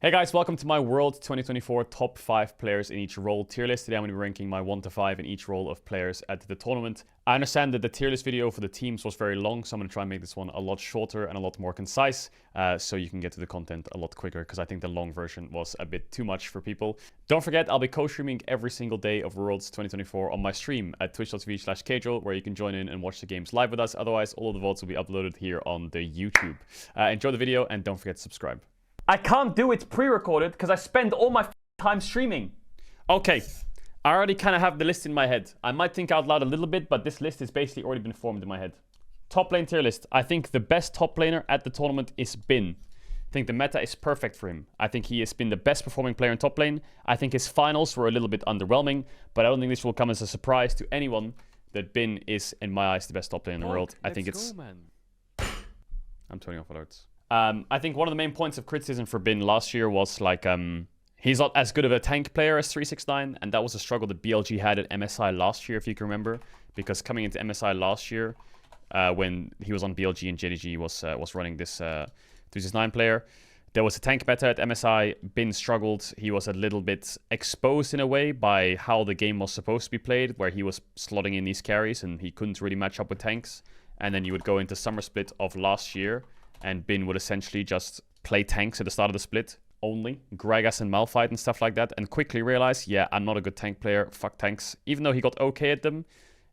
Hey guys, welcome to my World 2024 top 5 players in each role tier list. Today I'm going to be ranking my 1 to 5 in each role of players at the tournament. I understand that the tier list video for the teams was very long, so I'm going to try and make this one a lot shorter and a lot more concise, so you can get to the content a lot quicker, because I think the long version was a bit too much for people. Don't forget, I'll be co-streaming every single day of Worlds 2024 on my stream at twitch.tv/Caedrel, where you can join in and watch the games live with us. Otherwise, all of the VODs will be uploaded here on the YouTube. Enjoy the video and don't forget to subscribe. I can't do it pre-recorded because I spend all my time streaming. Okay, I already kind of have the list in my head. I might think out loud a little bit, but this list has basically already been formed in my head. Top lane tier list. I think the best top laner at the tournament is Bin. I think the meta is perfect for him. I think he has been the best performing player in top lane. I think his finals were a little bit underwhelming, but I don't think this will come as a surprise to anyone that Bin is, in my eyes, the best top laner in the world. I think it's... I'm turning off alerts. I think one of the main points of criticism for Bin last year was like he's not as good of a tank player as 369, and that was a struggle that BLG had at MSI last year, if you can remember, because coming into MSI last year, when he was on BLG and JDG was running this 369 player, there was a tank meta at MSI. Bin struggled. He was a little bit exposed in a way by how the game was supposed to be played, where he was slotting in these carries and he couldn't really match up with tanks. And then you would go into summer split of last year, and Bin would essentially just play tanks at the start of the split only, Gragas and Malphite and stuff like that, and quickly realize, yeah, I'm not a good tank player, fuck tanks. Even though he got okay at them,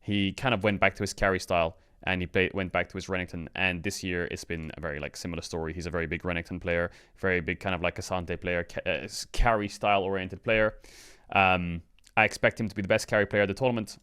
he kind of went back to his carry style, and he went back to his Renekton. And this year it's been a very similar story. He's a very big Renekton player, very big kind of like Cassante player, carry style oriented player. I expect him to be the best carry player at the tournament.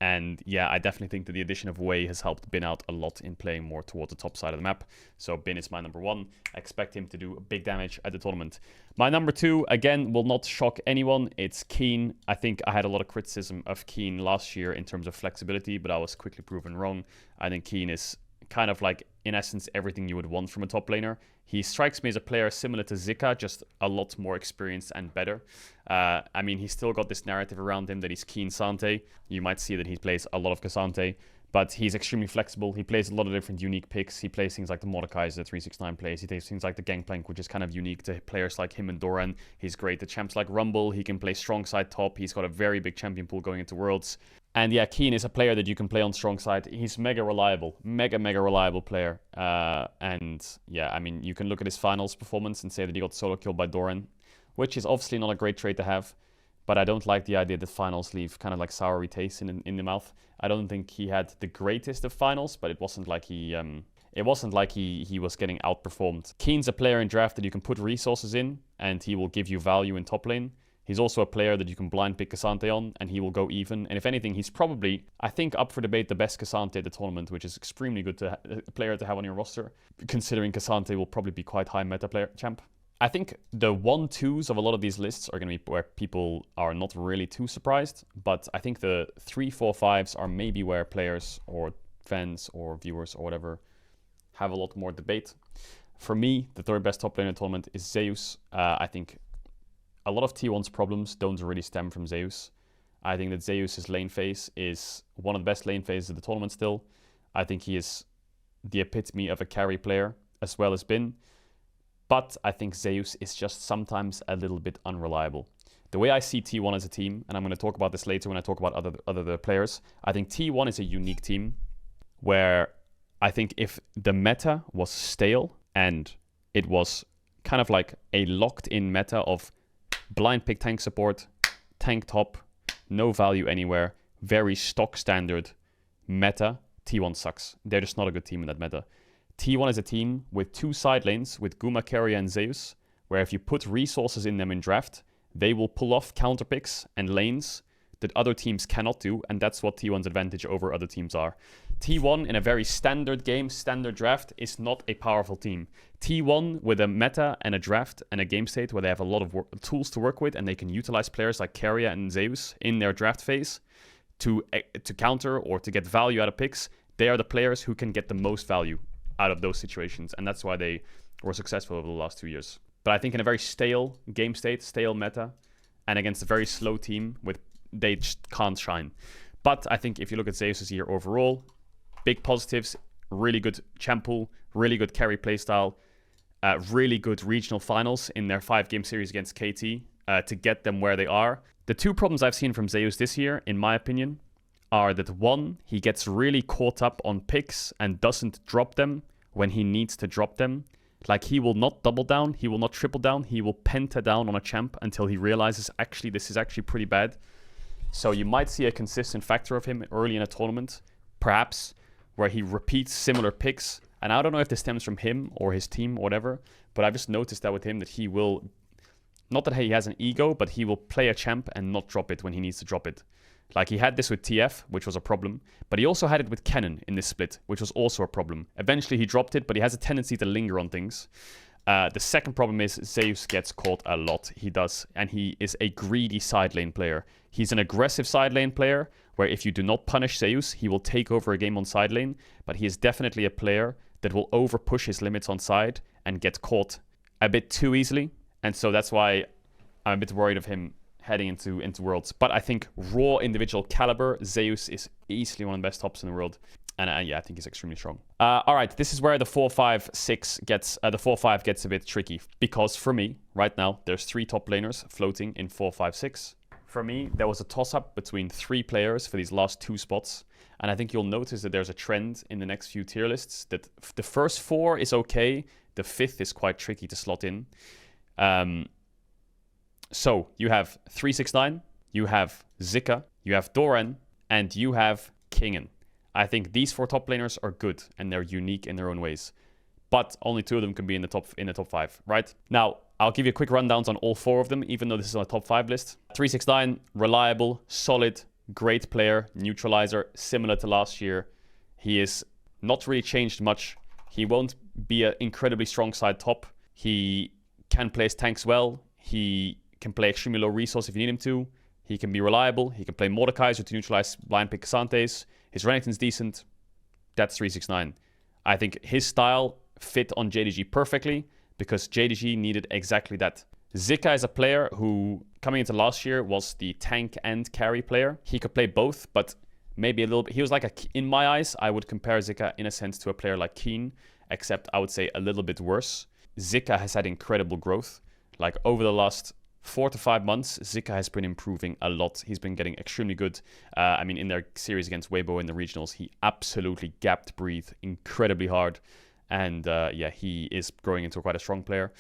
And yeah, I definitely think that the addition of Wei has helped Bin out a lot in playing more towards the top side of the map. So Bin is my number 1. I expect him to do big damage at the tournament. My number 2, again, will not shock anyone. It's Keen. I think I had a lot of criticism of Keen last year in terms of flexibility, but I was quickly proven wrong. I think Keen is kind of like, in essence, everything you would want from a top laner. He strikes me as a player similar to Zika, just a lot more experienced and better. I mean, he's still got this narrative around him that he's Keen Sante. You might see that he plays a lot of Cassante, but he's extremely flexible. He plays a lot of different unique picks. He plays things like the Mordekaiser that 369 plays. He plays things like the Gangplank, which is kind of unique to players like him and Doran. He's great at champs like Rumble. He can play strong side top. He's got a very big champion pool going into Worlds. And yeah, Keen is a player that you can play on strong side. He's mega reliable, mega reliable player. And yeah, I mean, you can look at his finals performance and say that he got solo killed by Doran, which is obviously not a great trait to have. But I don't like the idea that finals leave kind of like sour taste in the mouth. I don't think he had the greatest of finals, but it wasn't like he was getting outperformed. Keen's a player in draft that you can put resources in, and he will give you value in top lane. He's also a player that you can blind pick Cassante on, and he will go even. And if anything, he's probably, I think, up for debate, the best Cassante at the tournament, which is extremely good to a player to have on your roster, considering Cassante will probably be quite high meta player champ. I think the 1-2s of a lot of these lists are going to be where people are not really too surprised, but I think the 3-4-5s are maybe where players or fans or viewers or whatever have a lot more debate. For me, the third best top laner in the tournament is Zeus. I think a lot of T1's problems don't really stem from Zeus. I think that Zeus's lane phase is one of the best lane phases of the tournament still. I think he is the epitome of a carry player as well as Bin. But I think Zeus is just sometimes a little bit unreliable. The way I see T1 as a team, and I'm going to talk about this later when I talk about other players, I think T1 is a unique team where I think if the meta was stale and it was kind of like a locked-in meta of blind pick tank support, tank top, no value anywhere, very stock standard meta, T1 sucks. They're just not a good team in that meta. T1 is a team with 2 side lanes with Guma, Keria, and Zeus, where if you put resources in them in draft, they will pull off counter picks and lanes that other teams cannot do, and that's what T1's advantage over other teams are. T1 in a very standard game, standard draft, is not a powerful team. T1 with a meta and a draft and a game state where they have a lot of tools to work with, and they can utilize players like Keria and Zeus in their draft phase to counter or to get value out of picks. They are the players who can get the most value out of those situations, and that's why they were successful over the last 2 years. But I think in a very stale game state, stale meta, and against a very slow team, they just can't shine. But I think if you look at Zeus' year overall, big positives, really good champ pool, really good carry playstyle, really good regional finals in their 5-game series against KT to get them where they are. The two problems I've seen from Zeus this year, in my opinion, are that one, he gets really caught up on picks and doesn't drop them when he needs to drop them. Like, he will not double down, he will not triple down, he will penta down on a champ until he realizes, actually, this is actually pretty bad. So you might see a consistent factor of him early in a tournament, perhaps, where he repeats similar picks. And I don't know if this stems from him or his team or whatever, but I've just noticed that with him, that he will, not that he has an ego, but he will play a champ and not drop it when he needs to drop it. Like, he had this with TF, which was a problem, but he also had it with Kennen in this split, which was also a problem. Eventually he dropped it, but he has a tendency to linger on things. The second problem is Zeus gets caught a lot. He does, and he is a greedy side lane player. He's an aggressive side lane player, where if you do not punish Zeus, he will take over a game on side lane, but he is definitely a player that will over push his limits on side and get caught a bit too easily, and so that's why I'm a bit worried of him heading into Worlds. But I think raw individual caliber, Zeus is easily one of the best tops in the world. And yeah, I think he's extremely strong. All right, this is where the 4-5-6 gets, the 4-5 gets a bit tricky. Because for me, right now, there's 3 top laners floating in 4-5-6. For me, there was a toss-up between 3 players for these last 2 spots. And I think you'll notice that there's a trend in the next few tier lists that the first 4 is okay. The 5th is quite tricky to slot in. So you have 369, you have Zika, you have Doran, and you have Kingen. I think these 4 top laners are good and they're unique in their own ways. But only 2 of them can be in the top 5, right? Now, I'll give you a quick rundowns on all 4 of them, even though this is on a top 5 list. 369, reliable, solid, great player, neutralizer, similar to last year. He is not really changed much. He won't be an incredibly strong side top. He can place tanks well. He can play extremely low resource if you need him to. He can be reliable. He can play Mordekaiser to neutralize blind pick Casantes. His Renekton's decent. That's 369. I think his style fit on JDG perfectly because JDG needed exactly that. Zika is a player who, coming into last year, was the tank and carry player. He could play both, but maybe a little bit. He was like, in my eyes, I would compare Zika in a sense to a player like Keen, except I would say a little bit worse. Zika has had incredible growth. Like, over the last 4 to 5 months, Zika has been improving a lot. He's been getting extremely good. I mean, in their series against Weibo in the regionals, he absolutely gapped breathe incredibly hard. And yeah, he is growing into quite a strong player.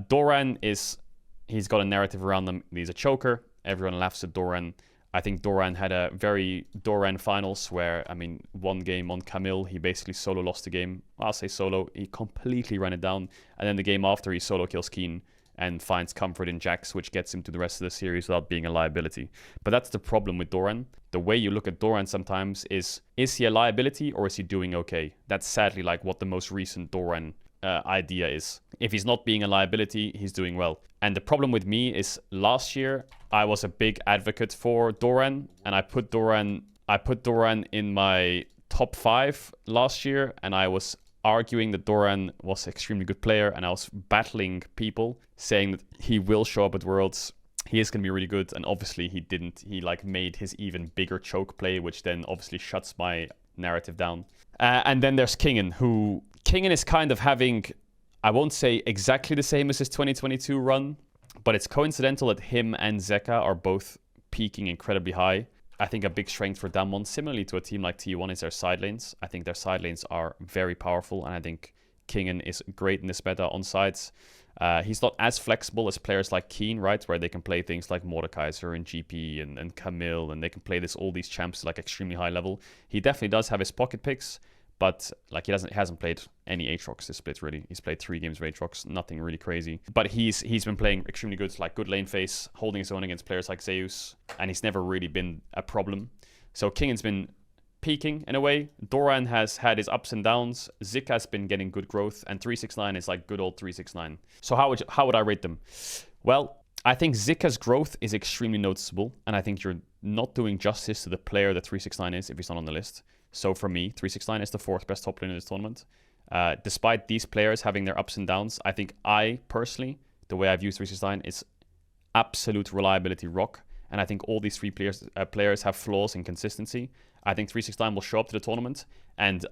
Doran he's got a narrative around him. He's a choker. Everyone laughs at Doran. I think Doran had a very Doran finals where, I mean, 1 game on Camille, he basically solo lost the game. I'll say solo. He completely ran it down. And then the game after, he solo kills Keen and finds comfort in Jax, which gets him to the rest of the series without being a liability. But that's the problem with Doran. The way you look at Doran sometimes is he a liability or is he doing okay? That's sadly like what the most recent Doran idea is. If he's not being a liability, he's doing well. And the problem with me is last year, I was a big advocate for Doran, and I put Doran in my top 5 last year, and I was arguing that Doran was an extremely good player, and I was battling people saying that he will show up at Worlds. He is going to be really good, and obviously he didn't. He like made his even bigger choke play, which then obviously shuts my narrative down. And then there's Kingen, who Kingen is kind of having, I won't say exactly the same as his 2022 run, but it's coincidental that him and Zeka are both peaking incredibly high. I think a big strength for Damwon, similarly to a team like T1, is their side lanes. I think their side lanes are very powerful, and I think Kingen is great in this meta on sides. He's not as flexible as players like Keen, right, where they can play things like Mordekaiser and GP and Camille, and they can play all these champs like extremely high level. He definitely does have his pocket picks, but like he hasn't played any Aatrox this split really. He's played 3 games of Aatrox, nothing really crazy. But he's been playing extremely good, like good lane face, holding his own against players like Zeus, and he's never really been a problem. So Kingen's been peaking in a way. Doran has had his ups and downs. Zika has been getting good growth, and 369 is like good old 369. So how would I rate them? Well, I think Zika's growth is extremely noticeable, and I think you're not doing justice to the player that 369 is if he's not on the list. So for me, 369 is the 4th best top laner in this tournament. Despite these players having their ups and downs, I think I personally, the way I've used 369 is absolute reliability rock. And I think all these 3 players have flaws in consistency. I think 369 will show up to the tournament. And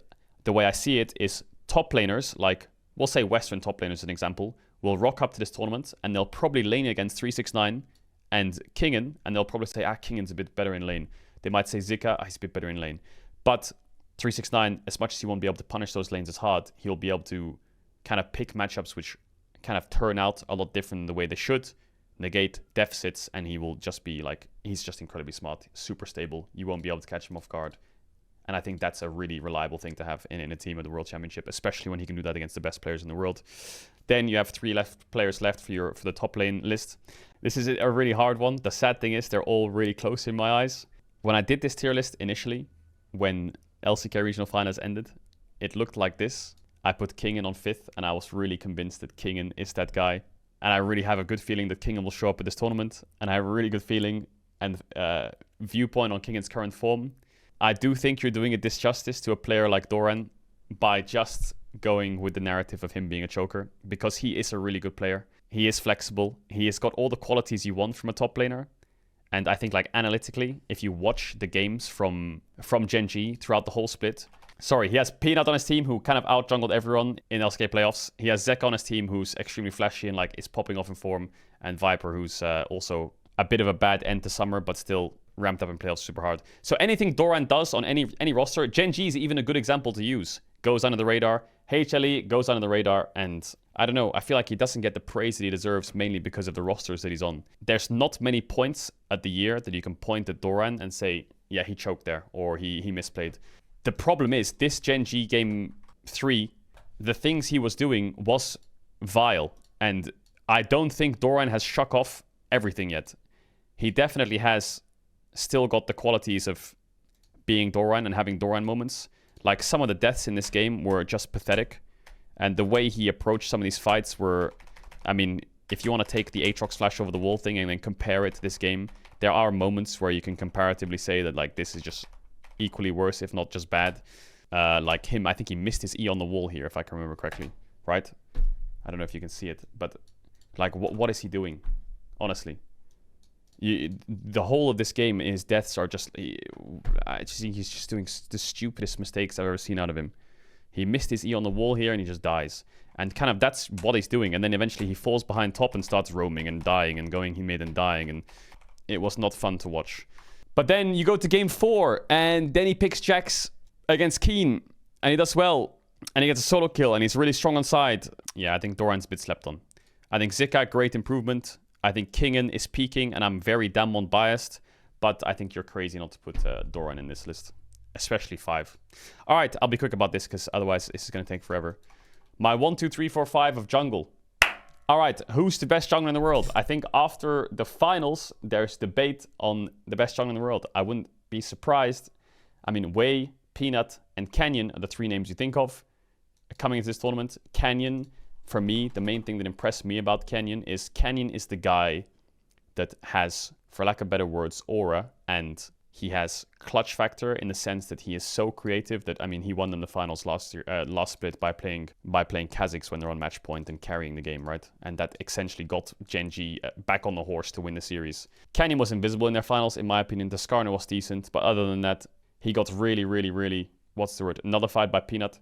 the way I see it is top laners like we'll say Western top laners as an example, will rock up to this tournament and they'll probably lane against 369 and Kingen, and they'll probably say, Kingen's a bit better in lane. They might say Zika, he's a bit better in lane. But 369, as much as he won't be able to punish those lanes as hard, he'll be able to kind of pick matchups which kind of turn out a lot different than the way they should, negate deficits, and he will just be like, he's just incredibly smart, super stable. You won't be able to catch him off guard. And I think that's a really reliable thing to have in a team at the World Championship, especially when he can do that against the best players in the world. Then you have 3 players left for the top lane list. This is a really hard one. The sad thing is they're all really close in my eyes. When I did this tier list initially, when LCK Regional Finals ended, it looked like this. I put Kingen on 5th, and I was really convinced that Kingen is that guy. And I really have a good feeling that Kingen will show up at this tournament. And I have a really good feeling and viewpoint on Kingen's current form. I do think you're doing a disjustice to a player like Doran by just going with the narrative of him being a choker, because he is a really good player. He is flexible. He has got all the qualities you want from a top laner. And I think, like, analytically, if you watch the games from Gen G throughout the whole split, he has Peanut on his team who kind of out-jungled everyone in LCK playoffs. He has Zek on his team who's extremely flashy and, like, is popping off in form. And Viper, who's also a bit of a bad end to summer, but still ramped up in playoffs super hard. So anything Doran does on any roster, Gen G is even a good example to use. Goes under the radar. HLE goes under the radar, and I don't know, I feel like he doesn't get the praise that he deserves, mainly because of the rosters that he's on. There's not many points at the year that you can point at Doran and say, yeah, he choked there, or he misplayed. The problem is, this Gen G Game 3, the things he was doing was vile, and I don't think Doran has shook off everything yet. He definitely has still got the qualities of being Doran and having Doran moments. Like, some of the deaths in this game were just pathetic. And the way he approached some of these fights were... I mean, if you want to take the Aatrox flash over the wall thing and then compare it to this game, there are moments where you can comparatively say that, like, this is just equally worse, if not just bad. Like him, I think he missed his E on the wall here, if I can remember correctly. Right? I don't know if you can see it, but... like, what is he doing? Honestly. The whole of this game, his deaths are just... I just think he's just doing the stupidest mistakes I've ever seen out of him. He missed his E on the wall here and he just dies. And kind of that's what he's doing. And then eventually he falls behind top and starts roaming and dying and going he mid and dying. And it was not fun to watch. But then you go to game 4 and then he picks Jax against Keen. And he does well. And he gets a solo kill and he's really strong on side. Yeah, I think Doran's a bit slept on. I think Zika, great improvement. I think Kingen is peaking, and I'm very Damwon biased, but I think you're crazy not to put Doran in this list, especially 5. All right, I'll be quick about this, because otherwise this is going to take forever. My 1, 2, 3, 4, 5 of jungle. All right, who's the best jungler in the world? I think after the finals, there's debate on the best jungler in the world. I wouldn't be surprised. I mean, Wei, Peanut, and Canyon are the 3 names you think of coming into this tournament. Canyon... for me, the main thing that impressed me about Canyon is the guy that has, for lack of better words, aura, and he has clutch factor in the sense that he is so creative that, I mean, he won in the finals last split by playing Kha'Zix when they're on match point and carrying the game, right? And that essentially got Gen G back on the horse to win the series. Canyon was invisible in their finals, in my opinion. The Skarner was decent, but other than that, he got really, what's the word? Nullified by Peanut.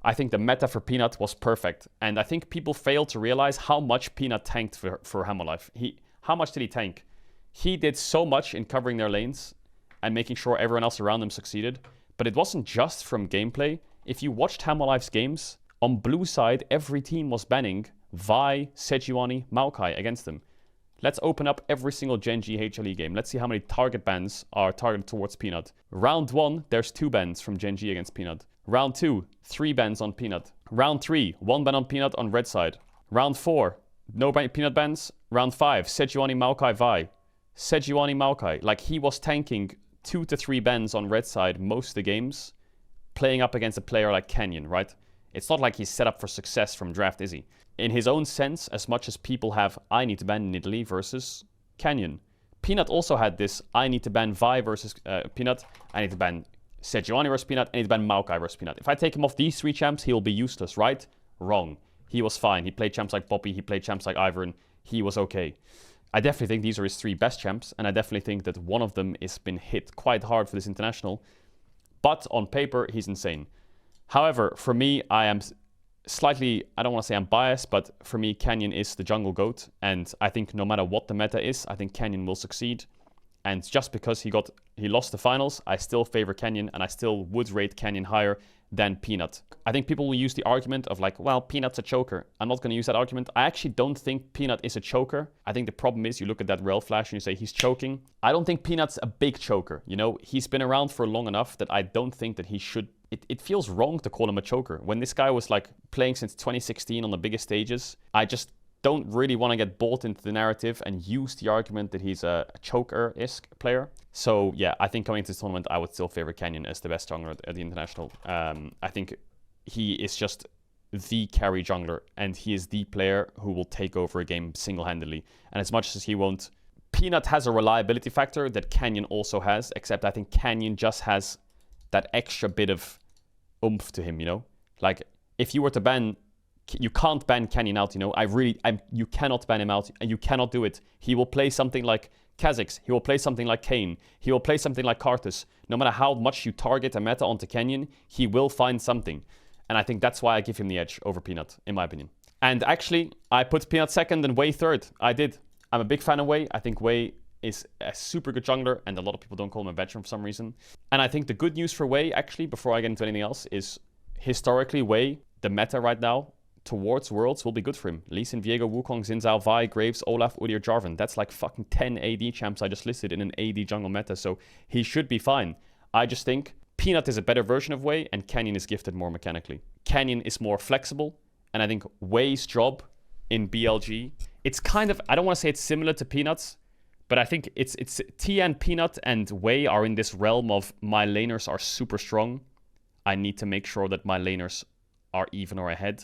I think the meta for Peanut was perfect. And I think people fail to realize how much Peanut tanked for Hammerlife. How much did he tank? He did so much in covering their lanes and making sure everyone else around them succeeded. But it wasn't just from gameplay. If you watched Hammerlife's games, on blue side, every team was banning Vi, Sejuani, Maokai against them. Let's open up every single Gen G HLE game. Let's see how many target bans are targeted towards Peanut. Round 1, there's 2 bans from Gen G against Peanut. Round 2, 3 bans on Peanut. Round 3, 1 ban on Peanut on red side. Round 4, no Peanut bans. Round 5, Sejuani, Maokai, Vi. Sejuani, Maokai. Like, he was tanking 2 to 3 bans on red side most of the games, playing up against a player like Canyon, right? It's not like he's set up for success from draft, is he? In his own sense, as much as people have I need to ban Nidalee versus Canyon. Peanut also had this I need to ban Vi versus Peanut. I need to ban Sejuani versus Peanut. I need to ban Maokai versus Peanut. If I take him off these 3 champs, he'll be useless, right? Wrong. He was fine. He played champs like Poppy. He played champs like Ivern. He was okay. I definitely think these are his 3 best champs, and I definitely think that one of them has been hit quite hard for this international. But on paper, he's insane. However, for me, I am slightly, I don't want to say I'm biased, but for me, Canyon is the jungle GOAT. And I think no matter what the meta is, I think Canyon will succeed. And just because he lost the finals, I still favor Canyon, and I still would rate Canyon higher than Peanut. I think people will use the argument of like, well, Peanut's a choker. I'm not going to use that argument. I actually don't think Peanut is a choker. I think the problem is you look at that rel flash and you say he's choking. I don't think Peanut's a big choker. You know, he's been around for long enough that I don't think that he should. It feels wrong to call him a choker. When this guy was like playing since 2016 on the biggest stages, I just don't really want to get bought into the narrative and use the argument that he's a choker-esque player. So yeah, I think coming into this tournament, I would still favor Canyon as the best jungler at the international. I think he is just the carry jungler, and he is the player who will take over a game single-handedly. And as much as he won't, Peanut has a reliability factor that Canyon also has, except I think Canyon just has that extra bit of oomph to him, you know? Like, if you were to ban, you can't ban Canyon out, you know? You cannot ban him out, and you cannot do it. He will play something like Kha'Zix, he will play something like Kayn, he will play something like Karthus. No matter how much you target a meta onto Canyon, he will find something. And I think that's why I give him the edge over Peanut, in my opinion. And actually, I put Peanut second and Wei third. I did. I'm a big fan of Wei. I think Wei is a super good jungler, and a lot of people don't call him a veteran for some reason. And I think the good news for Wei, actually, before I get into anything else, is historically Wei, the meta right now, towards Worlds will be good for him. Lee Sin, Viego, Wukong, Xin Zhao, Vi, Graves, Olaf, Udyr, Jarvan. That's like fucking 10 AD champs I just listed in an AD jungle meta, so he should be fine. I just think Peanut is a better version of Wei, and Canyon is gifted more mechanically. Canyon is more flexible, and I think Wei's job in BLG, it's kind of, I don't want to say it's similar to Peanut's, but I think it's Tian, Peanut, and Wei are in this realm of my laners are super strong. I need to make sure that my laners are even or ahead.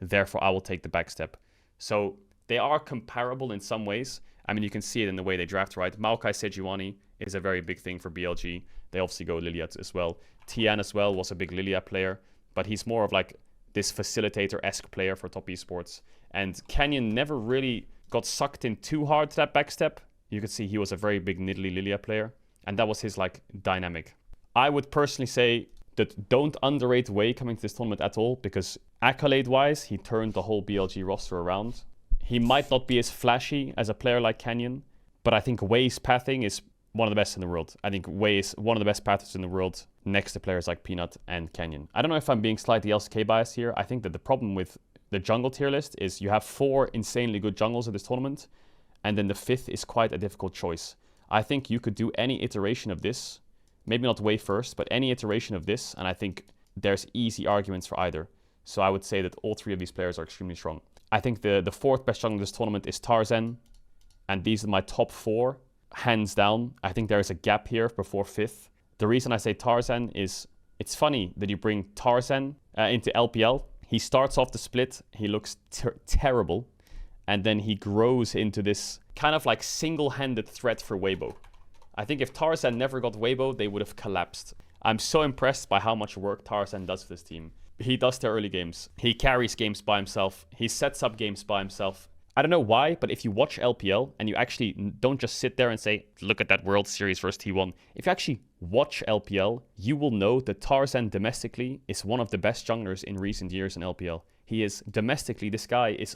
Therefore, I will take the back step. So they are comparable in some ways. I mean, you can see it in the way they draft, right? Maokai Sejuani is a very big thing for BLG. They obviously go Lilia as well. Tian as well was a big Lilia player, but he's more of like this facilitator-esque player for top esports. And Canyon never really got sucked in too hard to that back step. You could see he was a very big Nidalee Lilia player, and that was his like dynamic. I would personally say that don't underrate Wei coming to this tournament at all, because accolade-wise, he turned the whole BLG roster around. He might not be as flashy as a player like Canyon, but I think Wei's pathing is one of the best in the world. I think Wei is one of the best pathers in the world next to players like Peanut and Canyon. I don't know if I'm being slightly LCK biased here. I think that the problem with the jungle tier list is you have 4 insanely good jungles at this tournament, and then the 5th is quite a difficult choice. I think you could do any iteration of this, maybe not Wei first, but any iteration of this, and I think there's easy arguments for either. So I would say that all 3 of these players are extremely strong. I think the 4th best jungler in this tournament is Tarzan, and these are my top 4, hands down. I think there is a gap here before 5th. The reason I say Tarzan is, it's funny that you bring Tarzan into LPL. He starts off the split, he looks terrible, and then he grows into this kind of like single-handed threat for Weibo. I think if Tarzan never got Weibo, they would have collapsed. I'm so impressed by how much work Tarzan does for this team. He does the early games. He carries games by himself. He sets up games by himself. I don't know why, but if you watch LPL and you actually don't just sit there and say, look at that World Series versus T1. If you actually watch LPL, you will know that Tarzan domestically is one of the best junglers in recent years in LPL. He is domestically, this guy is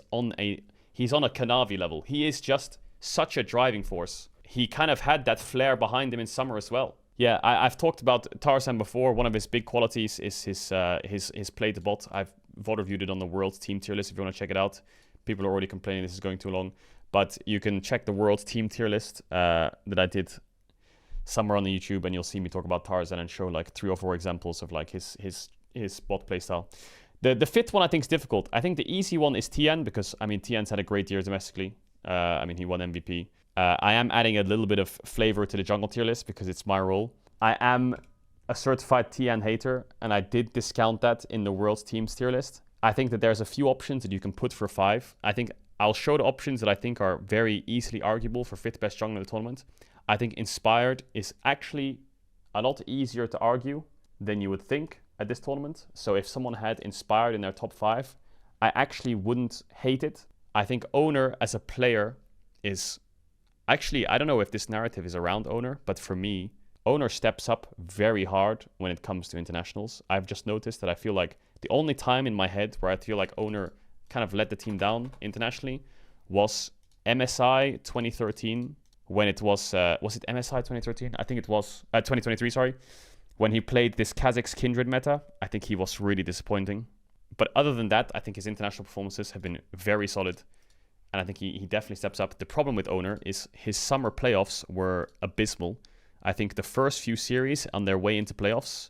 he's on a Kanavi level. He is just such a driving force. He kind of had that flair behind him in summer as well. Yeah, I've talked about Tarzan before. One of his big qualities is his play to bot. I've VOD reviewed it on the World Team tier list if you want to check it out. People are already complaining this is going too long, but you can check the World Team tier list that I did somewhere on the YouTube, and you'll see me talk about Tarzan and show like 3 or 4 examples of like his bot playstyle. The 5th one I think is difficult. I think the easy one is Tian, because I mean Tian's had a great year domestically. I mean he won MVP. I am adding a little bit of flavor to the jungle tier list because it's my role. I am a certified Tian hater, and I did discount that in the World's Teams tier list. I think that there's a few options that you can put for 5. I think I'll show the options that I think are very easily arguable for 5th best jungler in the tournament. I think Inspired is actually a lot easier to argue than you would think at this tournament. So if someone had Inspired in their top 5, I actually wouldn't hate it. I think Owner as a player is... Actually, I don't know if this narrative is around Owner, but for me, Owner steps up very hard when it comes to internationals. I've just noticed that I feel like The only time in my head where I feel like Owner kind of let the team down internationally was MSI 2013, when it was it MSI 2013? I think it was 2023, sorry. When he played this Kazakh's Kindred meta, I think he was really disappointing. But other than that, I think his international performances have been very solid. And I think he definitely steps up. The problem with Owner is his summer playoffs were abysmal. I think the first few series on their way into playoffs,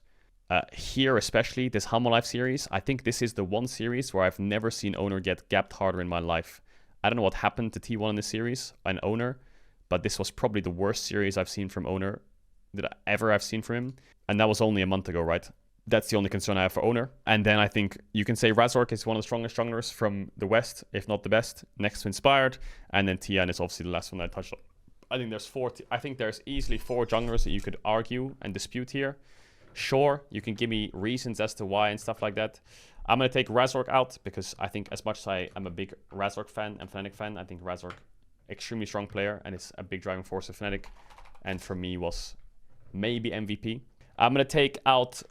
here especially, this Humble Life series, I think this is the one series where I've never seen Owner get gapped harder in my life. I don't know what happened to T1 in this series and Owner, but this was probably the worst series I've seen from Owner that I've seen from him. And that was only a month ago, right? That's the only concern I have for Owner. And then I think you can say Razork is one of the strongest junglers from the West, if not the best, next to Inspired. And then Tian is obviously the last one I touched on. I think there's easily 4 junglers that you could argue and dispute here. Sure, you can give me reasons as to why and stuff like that. I'm going to take Razork out because I think as much as I am a big Razork fan and Fnatic fan, I think Razork, extremely strong player and is a big driving force of Fnatic. And for me was maybe MVP. I'm going to take out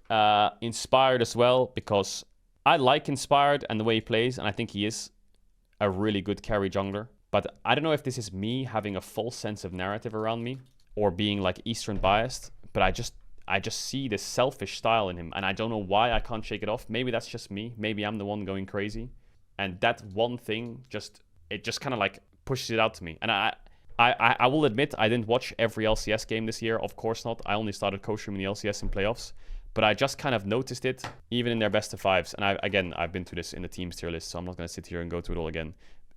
Inspired as well because I like Inspired and the way he plays, and I think he is a really good carry jungler. But I don't know if this is me having a false sense of narrative around me or being like Eastern biased, but I just see this selfish style in him, and I don't know why I can't shake it off. Maybe that's just me. Maybe I'm the one going crazy. And that one thing just kind of like pushes it out to me. And I will admit I didn't watch every LCS game this year. Of course not. I only started co-streaming the LCS in playoffs. But I just kind of noticed it, even in their best of fives. And I've been through this in the team's tier list, so I'm not going to sit here and go through it all again.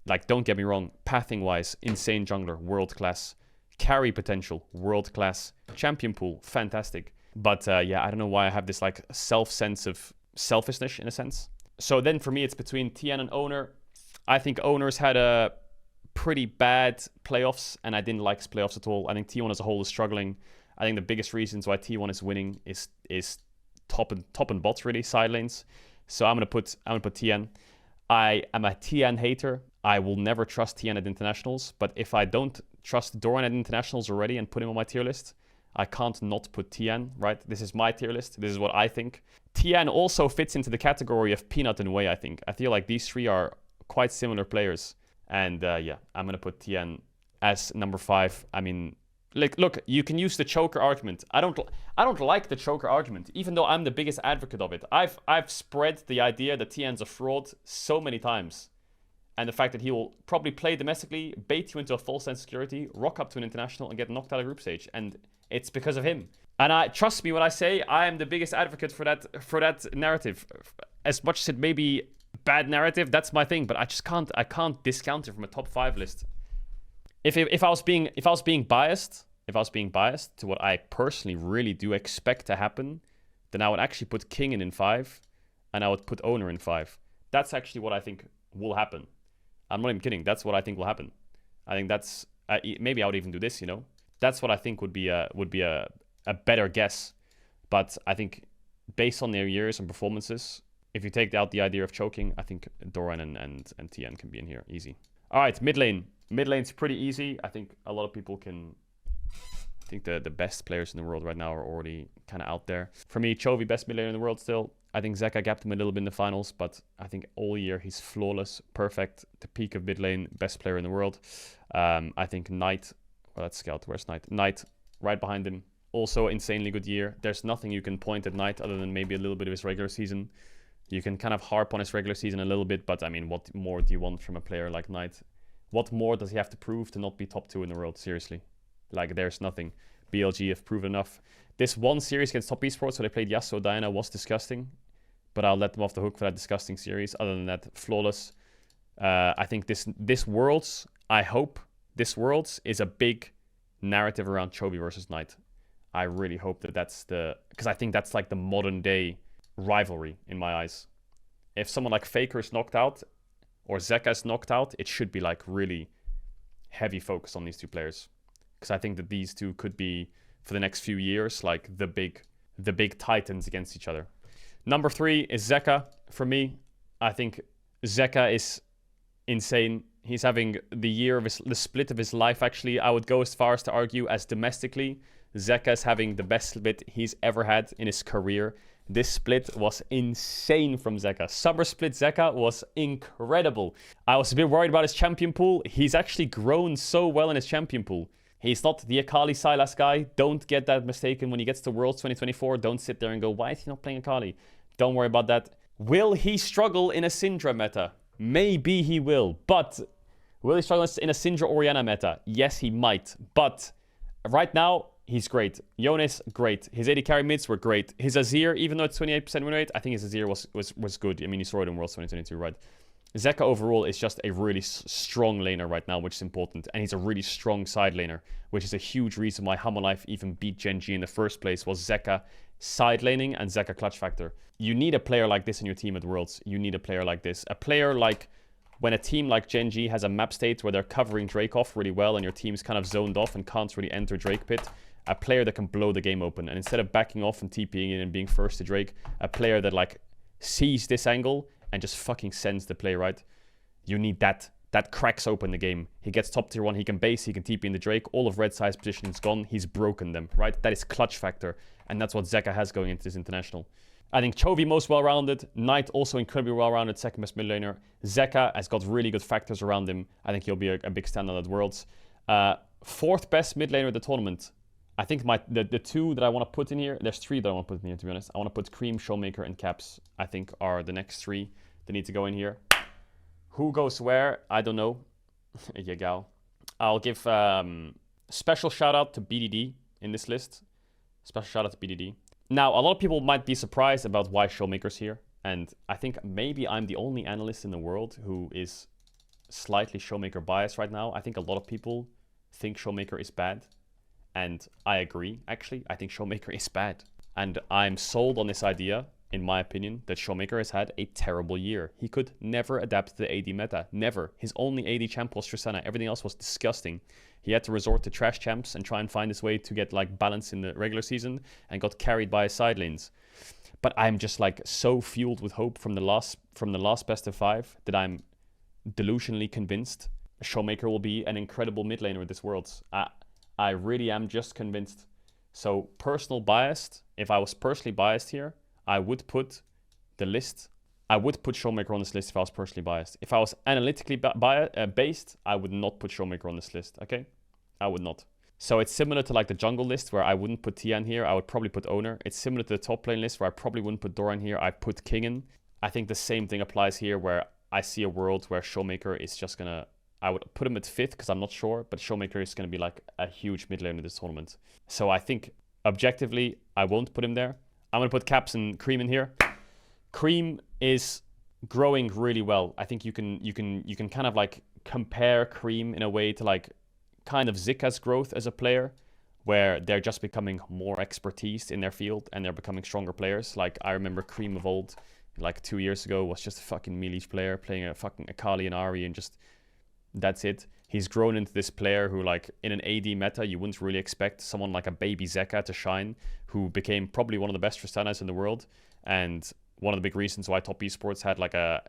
Like, don't get me wrong. Pathing-wise, insane jungler, world-class. Carry potential, world-class. Champion pool, fantastic. But yeah, I don't know why I have this like sense of selfishness in a sense. So then for me, it's between Tian and Owner. I think Owner's had a pretty bad playoffs, and I didn't like his playoffs at all. I think T1 as a whole is struggling. I think the biggest reasons why T1 is winning is top and bots, really, side lanes. So I'm gonna put Tian. I am a Tian hater. I will never trust Tian at internationals, but if I don't trust Doran at internationals already and put him on my tier list, I can't not put Tian, right? This is my tier list. This is what I think. Tian also fits into the category of Peanut in a way, I think. I feel like these 3 are quite similar players. And yeah, I'm going to put Tian as number 5. I mean, like, look, you can use the choker argument. I don't like the choker argument, even though I'm the biggest advocate of it. I've spread the idea that Tian's a fraud so many times. And the fact that he will probably play domestically, bait you into a false sense of security, rock up to an international and get knocked out of group stage. And it's because of him. And trust me when I say I am the biggest advocate for that narrative. As much as it may be bad narrative, that's my thing. But I can't discount it from a top 5 list. If I was being biased to what I personally really do expect to happen, then I would actually put King in 5, and I would put Owner in 5. That's actually what I think will happen. I'm not even kidding. That's what I think will happen. I think that's maybe I would even do this. You know, that's what I think would be a better guess. But I think based on their years and performances, if you take out the idea of choking, I think Doran and Tian can be in here easy. All right, mid lane. Mid lane's pretty easy. I think a lot of people can. I think the best players in the world right now are already kind of out there. For me, Chovy, best mid laner in the world still. I think Zeka gapped him a little bit in the finals, but I think all year he's flawless, perfect, the peak of mid lane, best player in the world. I think Knight, well, that's Scout, where's Knight? Knight, right behind him. Also, insanely good year. There's nothing you can point at Knight other than maybe a little bit of his regular season. You can kind of harp on his regular season a little bit, but I mean, what more do you want from a player like Knight? What more does he have to prove to not be top 2 in the world? Seriously. Like, there's nothing. BLG have proven enough. This one series against top esports where they played Yasuo Diana was disgusting, but I'll let them off the hook for that disgusting series. Other than that, flawless. I think this Worlds, I hope this Worlds is a big narrative around Chovy versus Knight. I really hope that that's because I think that's like the modern day rivalry in my eyes. If someone like Faker is knocked out or Zeka is knocked out, it should be like really heavy focus on these 2 players. Because I think that these 2 could be, for the next few years, like the big titans against each other. Number 3 is Zeka. For me, I think Zeka is insane. He's having the split of his life, actually. I would go as far as to argue as domestically, Zeka is having the best split he's ever had in his career. This split was insane from Zeka. Summer split Zeka was incredible. I was a bit worried about his champion pool. He's actually grown so well in his champion pool. He's not the Akali Sylas guy. Don't get that mistaken. When he gets to Worlds 2024, don't sit there and go, why is he not playing Akali? Don't worry about that. Will he struggle in a Syndra meta? Maybe he will. But will he struggle in a Syndra Orianna meta? Yes, he might. But right now, he's great. Jonas, great. His AD carry mids were great. His Azir, even though it's 28% win rate, I think his Azir was good. I mean, you saw it in Worlds 2022, right? Zeka overall is just a really strong laner right now, which is important. And he's a really strong side laner, which is a huge reason why Hammerlife even beat Gen G in the first place, was Zeka side laning and Zeka clutch factor. You need a player like this in your team at Worlds. You need a player like this. A player like when a team like Gen G has a map state where they're covering Drake off really well and your team's kind of zoned off and can't really enter Drake pit. A player that can blow the game open. And instead of backing off and TPing in and being first to Drake, a player that like sees this angle and just fucking sends the play, right? You need that. That cracks open the game. He gets top tier 1, he can base, he can TP in the Drake. All of Red side's position is gone. He's broken them, right? That is clutch factor. And that's what Zeka has going into this international. I think Chovy most well-rounded. Knight also incredibly well-rounded, second best mid laner. Zeka has got really good factors around him. I think he'll be a big standout at Worlds. Fourth best mid laner of the tournament. I think the two that I want to put in here, there's three that I want to put in here, to be honest. I want to put Cream, Showmaker, and Caps, I think are the next three that need to go in here. Who goes where? I don't know. Yagao. I'll give special shout out to BDD in this list. Special shout out to BDD. Now, a lot of people might be surprised about why Showmaker's here. And I think maybe I'm the only analyst in the world who is slightly Showmaker biased right now. I think a lot of people think Showmaker is bad. And I agree, actually. I think Showmaker is bad. And I'm sold on this idea, in my opinion, that Showmaker has had a terrible year. He could never adapt to the AD meta. Never. His only AD champ was Tristana. Everything else was disgusting. He had to resort to trash champs and try and find his way to get like balance in the regular season and got carried by his side lanes. But I'm just like so fueled with hope from the last best of 5 that I'm delusionally convinced Showmaker will be an incredible mid laner at this Worlds. I really am just convinced. So personal biased, if I was personally biased here, I would put the list. I would put Showmaker on this list if I was personally biased. If I was analytically based, I would not put Showmaker on this list, okay? I would not. So it's similar to like the jungle list where I wouldn't put Tian here. I would probably put Owner. It's similar to the top lane list where I probably wouldn't put Doran here. I put Kingen. I think the same thing applies here where I see a world where Showmaker is just going to... I would put him at 5th because I'm not sure, but Showmaker is going to be like a huge mid laner in this tournament. So I think objectively, I won't put him there. I'm going to put Caps and Cream in here. Cream is growing really well. I think you can kind of like compare Cream in a way to like kind of Zika's growth as a player, where they're just becoming more expertise in their field and they're becoming stronger players. Like I remember Cream of old, like 2 years ago, was just a fucking melee player playing a fucking Akali and Ahri and just... That's it. He's grown into this player who, like, in an AD meta, you wouldn't really expect someone like a baby Zeka to shine, who became probably one of the best Tristanas in the world. And one of the big reasons why top esports had, like, a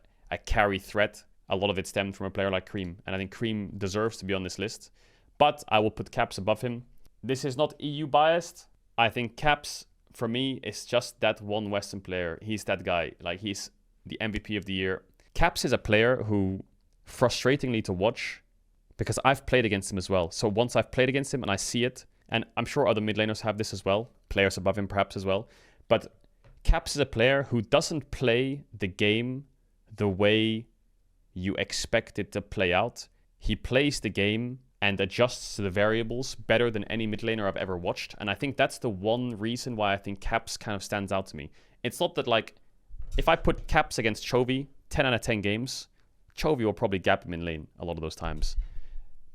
carry threat, a lot of it stemmed from a player like Cream. And I think Cream deserves to be on this list. But I will put Caps above him. This is not EU biased. I think Caps, for me, is just that one Western player. He's that guy. Like, he's the MVP of the year. Caps is a player who... frustratingly to watch, because I've played against him as well. So once I've played against him and I see it, and I'm sure other mid laners have this as well, players above him perhaps as well, but Caps is a player who doesn't play the game the way you expect it to play out. He plays the game and adjusts to the variables better than any mid laner I've ever watched, and I think that's the one reason why I think Caps kind of stands out to me. It's not that, like, if I put Caps against Chovy 10 out of 10 games, Chovy will probably gap him in lane a lot of those times.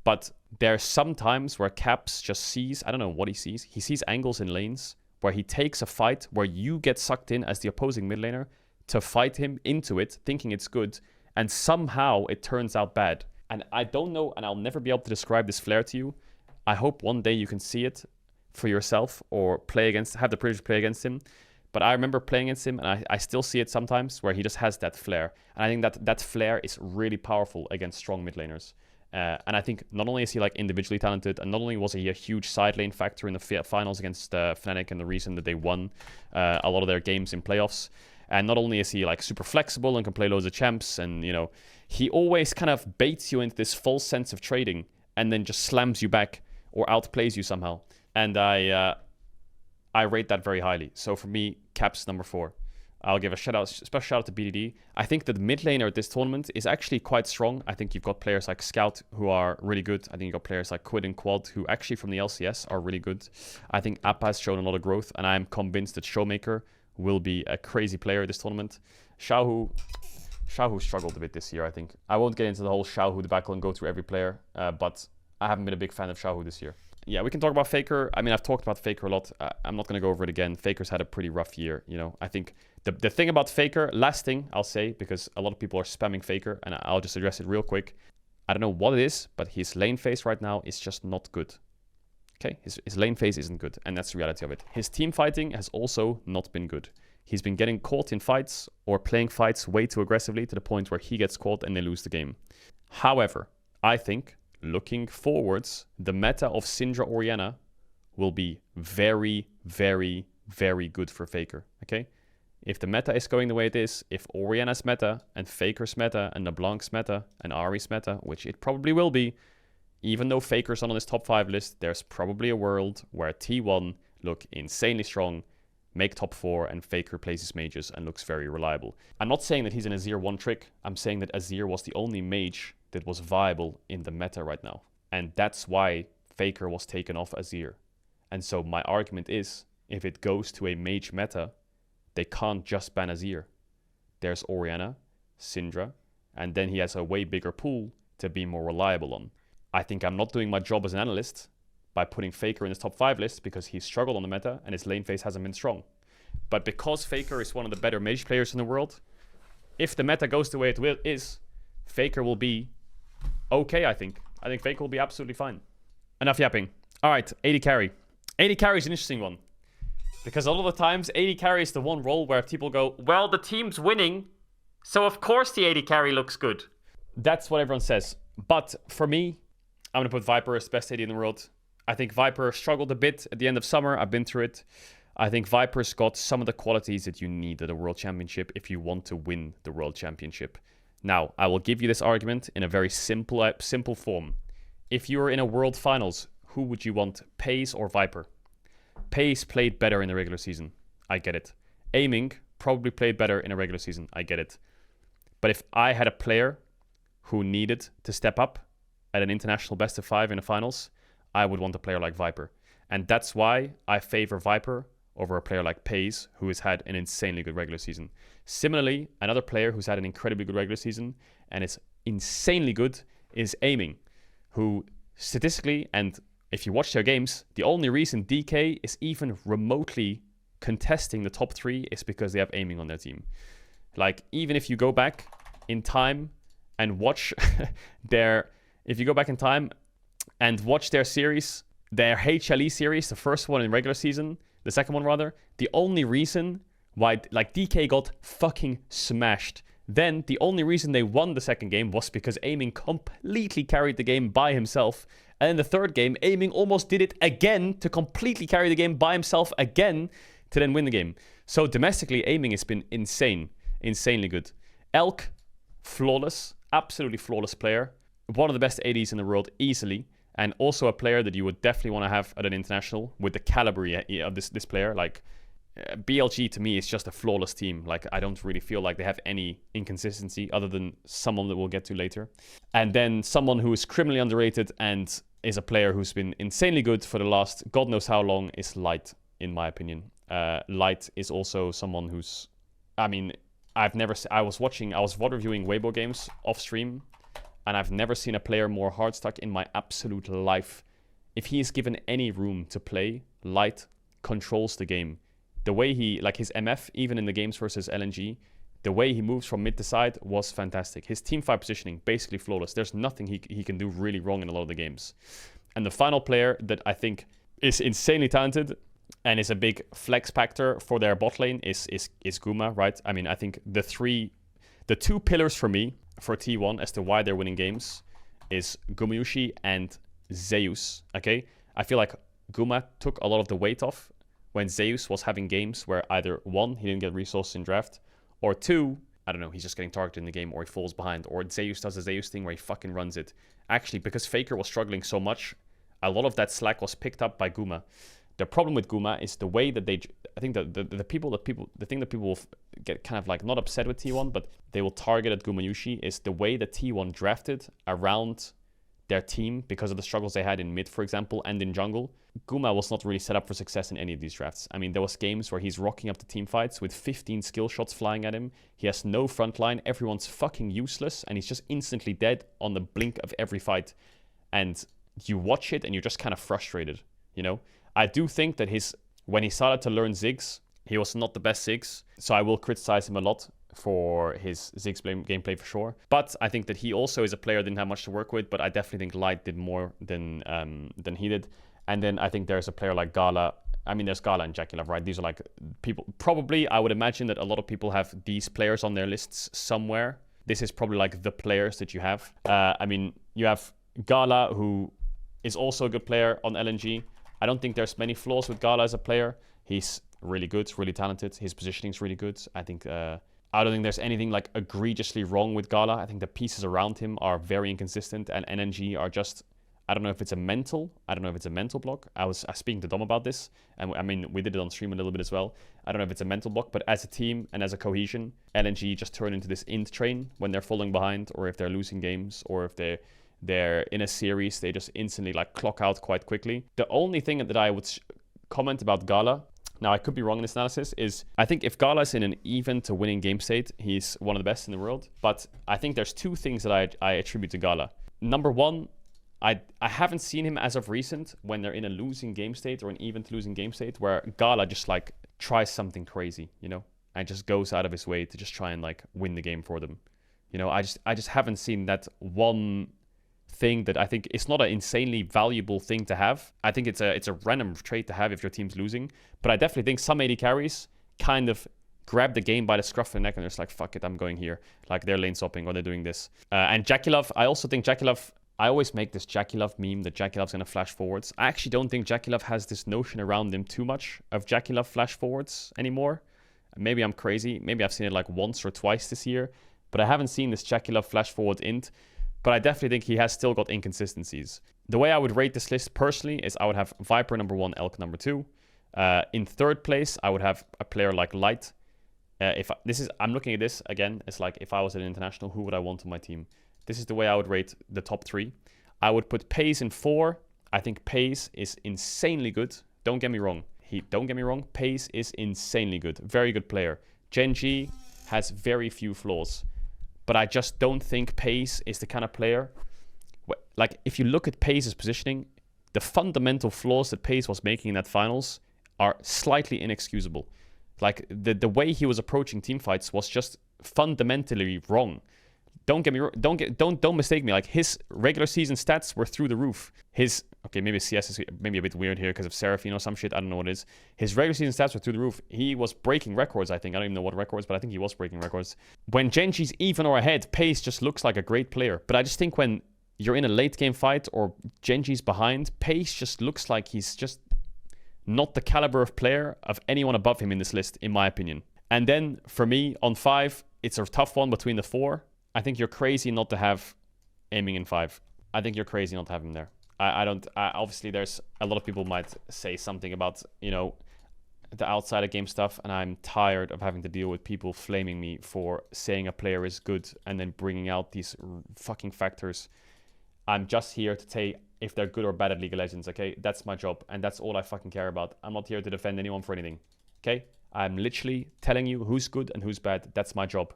But there are some times where Caps just sees, I don't know what he sees. He sees angles in lanes where he takes a fight where you get sucked in as the opposing mid laner to fight him into it, thinking it's good, and somehow it turns out bad. And I don't know, and I'll never be able to describe this flair to you. I hope one day you can see it for yourself or have the privilege to play against him. But I remember playing against him, and I still see it sometimes, where he just has that flair. And I think that flair is really powerful against strong mid laners. And I think not only is he like individually talented, and not only was he a huge side lane factor in the finals against Fnatic and the reason that they won a lot of their games in playoffs, and not only is he like super flexible and can play loads of champs, and you know, he always kind of baits you into this false sense of trading and then just slams you back or outplays you somehow. And I rate that very highly. So for me, Caps number 4. I'll give a special shout out to BDD. I think that the mid laner at this tournament is actually quite strong. I think you've got players like Scout who are really good. I think you've got players like Quid and Quad who actually from the LCS are really good. I think Appa has shown a lot of growth, and I'm convinced that Showmaker will be a crazy player this tournament. Xiaohu struggled a bit this year, I think. I won't get into the whole Xiaohu debacle and go through every player, but I haven't been a big fan of Xiaohu this year. Yeah, we can talk about Faker. I mean, I've talked about Faker a lot. I'm not going to go over it again. Faker's had a pretty rough year, you know. I think the thing about Faker, last thing I'll say, because a lot of people are spamming Faker, and I'll just address it real quick. I don't know what it is, but his lane phase right now is just not good. Okay, his lane phase isn't good, and that's the reality of it. His team fighting has also not been good. He's been getting caught in fights or playing fights way too aggressively to the point where he gets caught and they lose the game. However, I think looking forwards, the meta of Syndra Orianna will be very, very, very good for Faker, okay? If the meta is going the way it is, if Orianna's meta and Faker's meta and LeBlanc's meta and Ahri's meta, which it probably will be, even though Faker's not on this top 5 list, there's probably a world where T1 look insanely strong, make top 4, and Faker plays his mages and looks very reliable. I'm not saying that he's an Azir one trick. I'm saying that Azir was the only mage that was viable in the meta right now. And that's why Faker was taken off Azir. And so my argument is, if it goes to a mage meta, they can't just ban Azir. There's Orianna, Syndra, and then he has a way bigger pool to be more reliable on. I think I'm not doing my job as an analyst by putting Faker in his top 5 list because he struggled on the meta and his lane phase hasn't been strong. But because Faker is one of the better mage players in the world, if the meta goes the way it is, Faker will be okay, I think. I think Faker will be absolutely fine. Enough yapping. All right, AD carry. AD carry is an interesting one. Because a lot of the times, AD carry is the one role where people go, well, the team's winning, so of course the AD carry looks good. That's what everyone says. But for me, I'm going to put Viper as the best AD in the world. I think Viper struggled a bit at the end of summer. I've been through it. I think Viper's got some of the qualities that you need at a World Championship if you want to win the World Championship. Now, I will give you this argument in a very simple form. If you were in a World Finals, who would you want, Pace or Viper? Pace played better in the regular season. I get it. Aiming probably played better in a regular season. I get it. But if I had a player who needed to step up at an international best of 5 in the finals, I would want a player like Viper. And that's why I favor Viper over a player like Pace, who has had an insanely good regular season. Similarly, another player who's had an incredibly good regular season and is insanely good is Aiming, who statistically, and if you watch their games, the only reason DK is even remotely contesting the top 3 is because they have Aiming on their team. Like, even if you go back in time and watch their series, their HLE series, the first one in regular season, the second one rather, the only reason why, like, DK got fucking smashed. Then the only reason they won the second game was because Aiming completely carried the game by himself. And in the third game, Aiming almost did it again to completely carry the game by himself again to then win the game. So domestically, Aiming has been insane, insanely good. Elk, flawless, absolutely flawless player. One of the best ADs in the world, easily. And also a player that you would definitely want to have at an international with the caliber of this player. Like, BLG to me is just a flawless team. Like, I don't really feel like they have any inconsistency other than someone that we'll get to later. And then someone who is criminally underrated and is a player who's been insanely good for the last God knows how long is Light, in my opinion. Light is also someone who's, I mean, I was VOD reviewing Weibo games off stream, and I've never seen a player more hard stuck in my absolute life. If he is given any room to play, Light controls the game. The way he, like his MF, even in the games versus LNG, the way he moves from mid to side was fantastic. His teamfight positioning, basically flawless. There's nothing he can do really wrong in a lot of the games. And the final player that I think is insanely talented and is a big flex factor for their bot lane is Guma, right? I mean, I think the two pillars for me, for T1 as to why they're winning games, is Gumayusi and Zeus, okay? I feel like Guma took a lot of the weight off when Zeus was having games where either 1, he didn't get resources in draft, or 2, I don't know, he's just getting targeted in the game, or he falls behind, or Zeus does the Zeus thing where he fucking runs it. Actually, because Faker was struggling so much, a lot of that slack was picked up by Guma. The problem with Guma is the way that I think the thing that people will get kind of like not upset with T1, but they will target at Gumayusi is the way that T1 drafted around their team because of the struggles they had in mid, for example, and in jungle. Guma was not really set up for success in any of these drafts. I mean, there was games where he's rocking up the team fights with 15 skill shots flying at him. He has no front line. Everyone's fucking useless, and he's just instantly dead on the blink of every fight. And you watch it, and you're just kind of frustrated, you know? I do think that when he started to learn Ziggs, he was not the best Ziggs, so I will criticize him a lot for his Ziggs gameplay for sure. But I think that he also is a player that didn't have much to work with, but I definitely think Light did more than he did. And then I think there's a player like Gala. I mean, there's Gala and JackeyLove, right? These are like people, probably I would imagine that a lot of people have these players on their lists somewhere. This is probably like the players that you have. I mean, you have Gala, who is also a good player on LNG. I don't think there's many flaws with Gala as a player. He's really good, really talented. His positioning is really good. I think I don't think there's anything like egregiously wrong with Gala. I think the pieces around him are very inconsistent, and NNG are just, I don't know if it's a mental block. I was speaking to Dom about this, and I mean, we did it on stream a little bit as well. I don't know if it's a mental block, but as a team and as a cohesion, LNG just turn into this int train when they're falling behind, or if they're losing games, or if they're in a series, they just instantly like clock out quite quickly. The only thing that I would comment about Gala, now I could be wrong in this analysis, is I think if Gala's in an even to winning game state, he's one of the best in the world. But I think there's two things that I attribute to Gala. Number one, I haven't seen him as of recent when they're in a losing game state or an even to losing game state where Gala just like tries something crazy, you know, and just goes out of his way to just try and like win the game for them. You know, I just haven't seen that one thing that I think it's not an insanely valuable thing to have. I think it's a random trait to have if your team's losing. But I definitely think some AD carries kind of grab the game by the scruff of the neck and they're just like, fuck it, I'm going here. Like they're lane swapping or they're doing this. And JackeyLove, I also think JackeyLove, I always make this JackeyLove meme that JackeyLove's going to flash forwards. I actually don't think JackeyLove has this notion around him too much of JackeyLove flash forwards anymore. Maybe I'm crazy. Maybe I've seen it like once or twice this year. But I haven't seen this JackeyLove flash forward int. But I definitely think he has still got inconsistencies. The way I would rate this list personally is I would have Viper number 1, Elk number 2. In third place, I would have a player like Light. I'm looking at this again. It's like if I was at an international, who would I want on my team? This is the way I would rate the top 3. I would put Pace in 4. I think Pace is insanely good. Don't get me wrong. Pace is insanely good. Very good player. Gen.G has very few flaws. But I just don't think Pace is the kind of player... Like, if you look at Pace's positioning, the fundamental flaws that Pace was making in that finals are slightly inexcusable. Like, the way he was approaching teamfights was just fundamentally wrong. Don't get me wrong. Don't mistake me. Like, his regular season stats were through the roof. Okay, maybe CS is maybe a bit weird here because of Seraphine or some shit. I don't know what it is. His regular season stats were through the roof. He was breaking records, I think. I don't even know what records, but I think he was breaking records. When Gen.G's even or ahead, Pace just looks like a great player. But I just think when you're in a late game fight or Gen.G's behind, Pace just looks like he's just not the caliber of player of anyone above him in this list, in my opinion. And then for me, on 5, it's a tough one between the 4. I think you're crazy not to have aiming in 5. I think you're crazy not to have him there. Obviously, there's a lot of people might say something about, you know, the outside of game stuff, and I'm tired of having to deal with people flaming me for saying a player is good and then bringing out these fucking factors. I'm just here to say if they're good or bad at League of Legends, okay? That's my job, and that's all I fucking care about. I'm not here to defend anyone for anything, okay? I'm literally telling you who's good and who's bad. That's my job.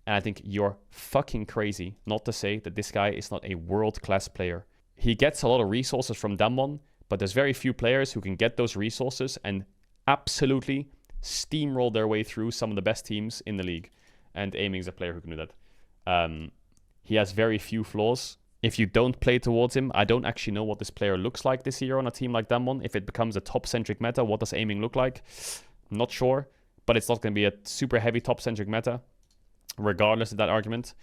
And I think you're fucking crazy not to say that this guy is not a world-class player. He gets a lot of resources from Damwon, but there's very few players who can get those resources and absolutely steamroll their way through some of the best teams in the league. And Aiming is a player who can do that. He has very few flaws. If you don't play towards him, I don't actually know what this player looks like this year on a team like Damwon. If it becomes a top-centric meta, what does Aiming look like? I'm not sure, but it's not going to be a super heavy top-centric meta, regardless of that argument.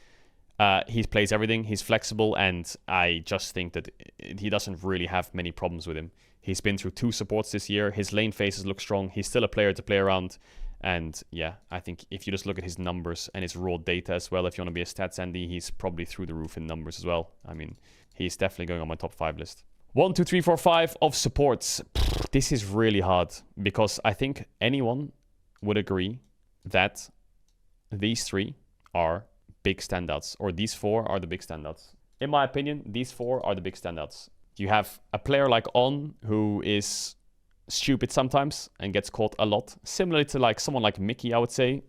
He plays everything. He's flexible, and I just think that he doesn't really have many problems with him. He's been through 2 supports this year. His lane phases look strong. He's still a player to play around. And yeah, I think if you just look at his numbers and his raw data as well, if you want to be a stats Andy, he's probably through the roof in numbers as well. I mean, he's definitely going on my top 5 list. 1, 2, 3, 4, 5 of supports. This is really hard because I think anyone would agree that these 3 are big standouts, or these 4 are the big standouts. In my opinion, these 4 are the big standouts. You have a player like On, who is stupid sometimes and gets caught a lot. Similar to like someone like Mickey, I would say.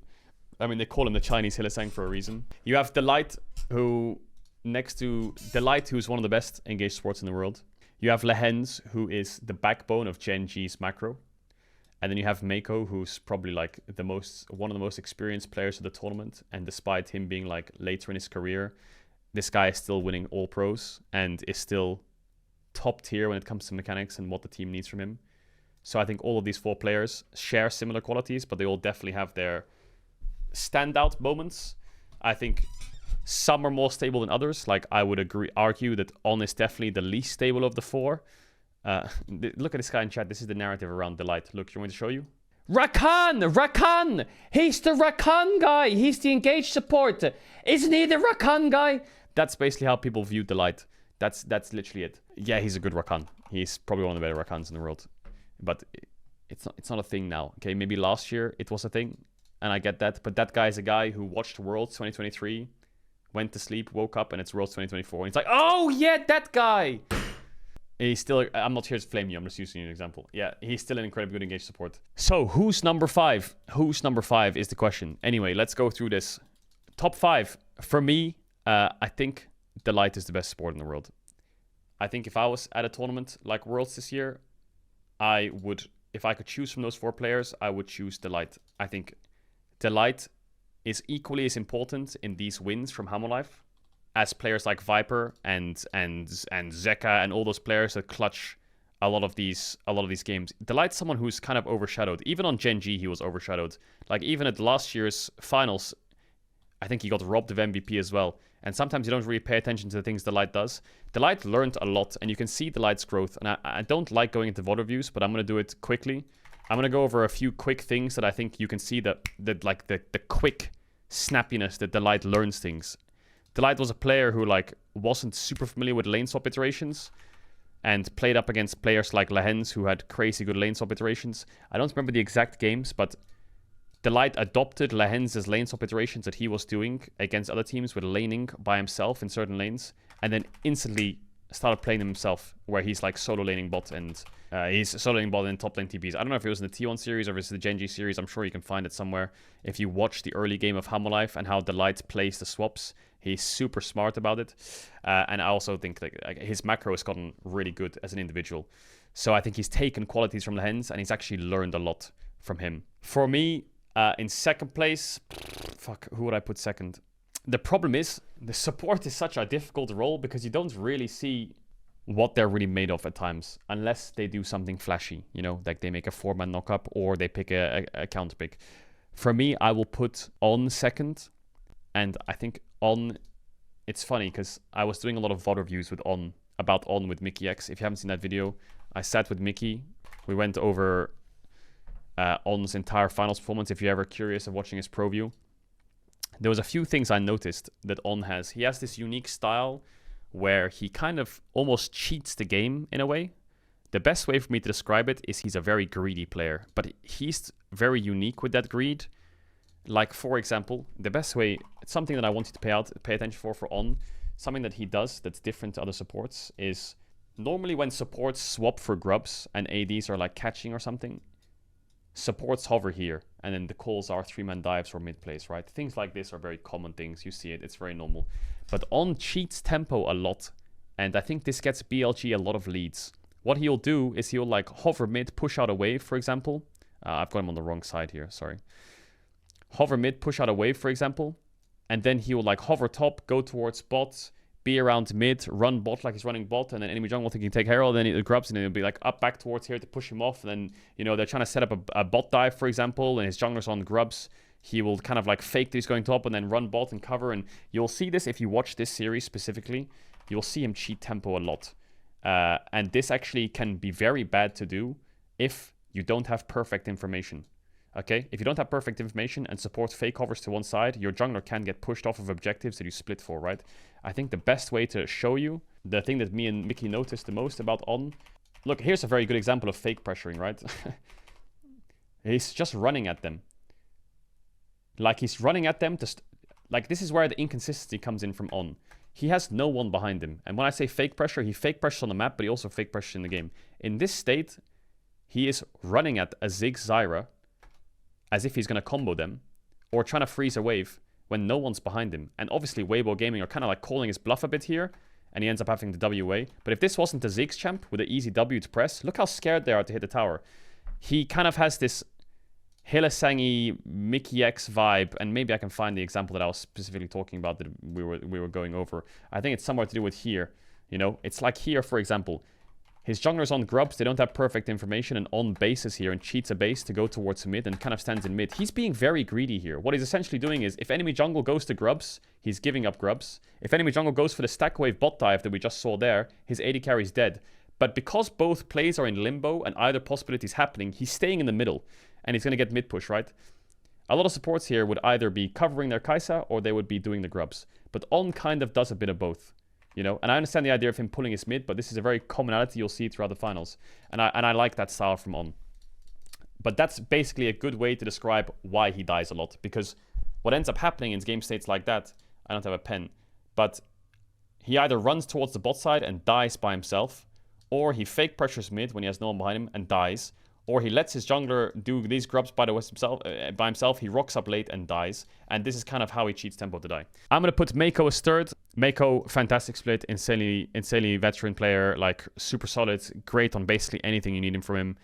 I mean, they call him the Chinese Hylissang for a reason. You have Delight, who next to Delight, who's one of the best engaged sports in the world. You have Lehens, who is the backbone of Gen G's macro. And then you have Mako, who's probably like one of the most experienced players of the tournament. And despite him being like later in his career, this guy is still winning all pros and is still top tier when it comes to mechanics and what the team needs from him. So I think all of these 4 players share similar qualities, but they all definitely have their standout moments. I think some are more stable than others. Like I would argue that On is definitely the least stable of the 4. Look at this guy in chat. This is the narrative around Delight. Look, you want me to show you? Rakan! He's the Rakan guy. He's the engaged support. Isn't he the Rakan guy? That's basically how people view Delight. That's literally it. Yeah, he's a good Rakan. He's probably one of the better Rakans in the world. But it's not a thing now. Okay, maybe last year it was a thing, and I get that. But that guy is a guy who watched Worlds 2023, went to sleep, woke up, and it's Worlds 2024. And he's like, oh yeah, that guy! He's still, I'm not here to flame you, I'm just using an example. Yeah, he's still an incredibly good engaged support. So, who's number 5? Who's number 5 is the question. Anyway, let's go through this. Top 5. For me, I think Delight is the best support in the world. I think if I was at a tournament like Worlds this year, I would, if I could choose from those 4 players, I would choose Delight. I think Delight is equally as important in these wins from Hammerlife as players like Viper and Zeka and all those players that clutch a lot of these games. Delight's someone who's kind of overshadowed. Even on Gen G, he was overshadowed. Like even at last year's finals, I think he got robbed of MVP as well. And sometimes you don't really pay attention to the things Delight does. Delight learned a lot, and you can see Delight's growth. And I don't like going into VOD reviews, but I'm going to do it quickly. I'm going to go over a few quick things that I think you can see the quick snappiness that Delight learns things. Delight was a player who like wasn't super familiar with lane swap iterations and played up against players like Lehens who had crazy good lane swap iterations. I don't remember the exact games, but Delight adopted Lehens' lane swap iterations that he was doing against other teams with laning by himself in certain lanes, and then instantly started playing them himself, where he's like solo laning bot, and he's solo laning bot in top lane TPs. I don't know if it was in the T1 series or if it's the Gen G series. I'm sure you can find it somewhere. If you watch the early game of Hammerlife and how Delight plays the swaps, he's super smart about it. And I also think that his macro has gotten really good as an individual. So I think he's taken qualities from Lehens and he's actually learned a lot from him. For me, in second place, who would I put second? The problem is, the support is such a difficult role because you don't really see what they're really made of at times, unless they do something flashy, you know, like they make a 4-man knock-up or they pick a counter pick. For me, I will put On second, and I think On, it's funny because I was doing a lot of VOD reviews about On with Mickey X. If you haven't seen that video, I sat with Mickey. We went over On's entire finals performance. If you're ever curious of watching his pro view, there was a few things I noticed that On has. He has this unique style where he kind of almost cheats the game in a way. The best way for me to describe it is he's a very greedy player, but he's very unique with that greed. Like, for example, the best way, it's something that I want you to pay attention for On, something that he does that's different to other supports is normally when supports swap for grubs and ADs are like catching or something, supports hover here, and then the calls are 3-man dives or mid plays, right? Things like this are very common things. You see it, it's very normal. But On cheats tempo a lot, and I think this gets BLG a lot of leads. What he'll do is he'll like hover mid, push out a wave, for example. I've got him on the wrong side here, sorry. Hover mid, push out a wave, for example, and then he will like hover top, go towards bot, be around mid, run bot like he's running bot, and then enemy jungle thinking take Herald, then it grabs, and then it'll be like up back towards here to push him off, and then, you know, they're trying to set up a bot dive, for example, and his jungler's on grubs, He will kind of like fake that he's going top and then run bot and cover. And you'll see this if you watch this series specifically. You'll see him cheat tempo a lot. And this actually can be very bad to do if you don't have perfect information. Okay, if you don't have perfect information and support fake hovers to one side, your jungler can get pushed off of objectives that you split for, right? I think the best way to show you, the thing that me and Mickey noticed the most about On, look, here's a very good example of fake pressuring, right? He's just running at them. Like, he's running at them to... like, this is where the inconsistency comes in from On. He has no one behind him. And when I say fake pressure, he fake pressures on the map, but he also fake pressures in the game. In this state, he is running at a Ziggs Zyra as if he's going to combo them, or trying to freeze a wave when no one's behind him. And obviously, Weibo Gaming are kind of like calling his bluff a bit here, and he ends up having the WA. But if this wasn't a Ziggs champ with an easy W to press, look how scared they are to hit the tower. He kind of has this Hylissang-y Mickey X vibe, and maybe I can find the example that I was specifically talking about that we were going over. I think it's somewhere to do with here. You know, it's like here, for example. His junglers on grubs, they don't have perfect information, and On bases here and cheats a base to go towards mid and kind of stands in mid. He's being very greedy here. What he's essentially doing is, if enemy jungle goes to grubs, he's giving up grubs. If enemy jungle goes for the stack wave bot dive that we just saw there, his AD carry is dead. But because both plays are in limbo and either possibility is happening, he's staying in the middle. And he's going to get mid push, right? A lot of supports here would either be covering their Kai'Sa or they would be doing the grubs. But On kind of does a bit of both. You know, and I understand the idea of him pulling his mid, but this is a very commonality you'll see throughout the finals. And I like that style from On. But that's basically a good way to describe why he dies a lot. Because what ends up happening in game states like that, I don't have a pen, but he either runs towards the bot side and dies by himself, or he fake pressures mid when he has no one behind him and dies, or he lets his jungler do these grubs by himself, he rocks up late and dies, and this is kind of how he cheats tempo to die. I'm going to put Mako as third. Mako, fantastic split, insanely veteran player, like super solid, great on basically anything you need him from him.